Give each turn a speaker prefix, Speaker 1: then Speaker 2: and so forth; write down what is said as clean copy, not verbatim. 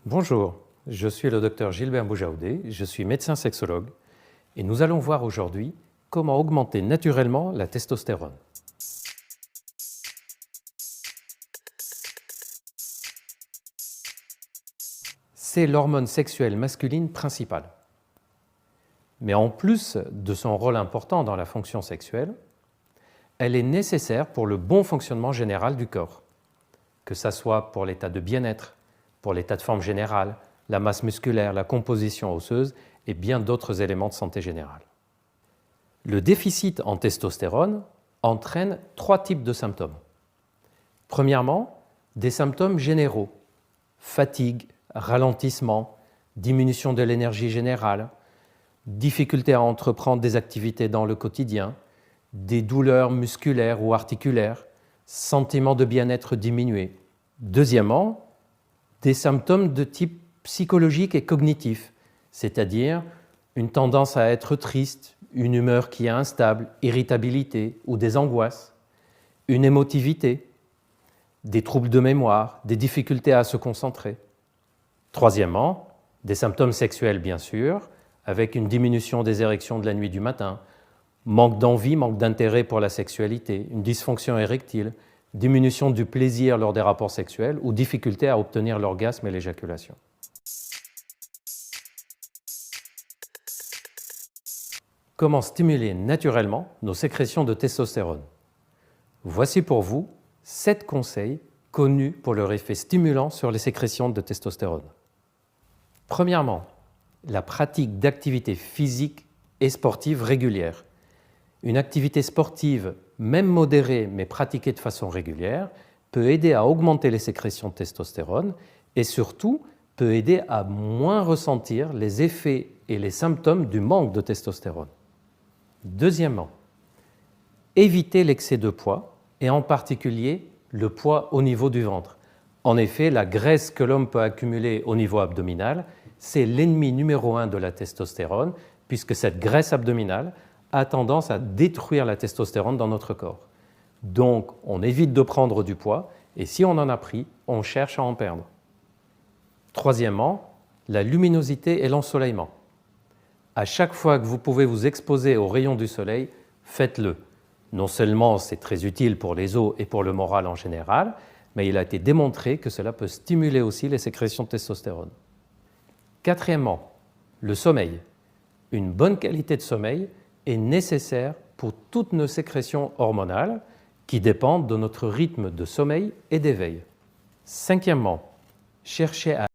Speaker 1: Bonjour, je suis le docteur Gilbert Boujaoudé, je suis médecin sexologue et nous allons voir aujourd'hui comment augmenter naturellement la testostérone. C'est l'hormone sexuelle masculine principale. Mais en plus de son rôle important dans la fonction sexuelle, elle est nécessaire pour le bon fonctionnement général du corps, que ce soit pour l'état de bien-être, pour l'état de forme générale, la masse musculaire, la composition osseuse et bien d'autres éléments de santé générale. Le déficit en testostérone entraîne 3 types de symptômes. Premièrement, des symptômes généraux, fatigue, ralentissement, diminution de l'énergie générale, difficulté à entreprendre des activités dans le quotidien, des douleurs musculaires ou articulaires, sentiment de bien-être diminué. Deuxièmement, des symptômes de type psychologique et cognitif, c'est-à-dire une tendance à être triste, une humeur qui est instable, irritabilité ou des angoisses, une émotivité, des troubles de mémoire, des difficultés à se concentrer. Troisièmement, des symptômes sexuels bien sûr, avec une diminution des érections de la nuit du matin, manque d'envie, manque d'intérêt pour la sexualité, une dysfonction érectile, diminution du plaisir lors des rapports sexuels ou difficulté à obtenir l'orgasme et l'éjaculation. Comment stimuler naturellement nos sécrétions de testostérone? Voici pour vous 7 conseils connus pour leur effet stimulant sur les sécrétions de testostérone. Premièrement, la pratique d'activités physiques et sportives régulières. Une activité sportive, même modérée mais pratiquée de façon régulière, peut aider à augmenter les sécrétions de testostérone et surtout peut aider à moins ressentir les effets et les symptômes du manque de testostérone. Deuxièmement, éviter l'excès de poids et en particulier le poids au niveau du ventre. En effet, la graisse que l'homme peut accumuler au niveau abdominal, c'est l'ennemi numéro 1 de la testostérone puisque cette graisse abdominale a tendance à détruire la testostérone dans notre corps. Donc, on évite de prendre du poids et si on en a pris, on cherche à en perdre. Troisièmement, la luminosité et l'ensoleillement. À chaque fois que vous pouvez vous exposer aux rayons du soleil, faites-le. Non seulement c'est très utile pour les os et pour le moral en général, mais il a été démontré que cela peut stimuler aussi les sécrétions de testostérone. Quatrièmement, le sommeil. Une bonne qualité de sommeil est nécessaire pour toutes nos sécrétions hormonales qui dépendent de notre rythme de sommeil et d'éveil. Cinquièmement, cherchez à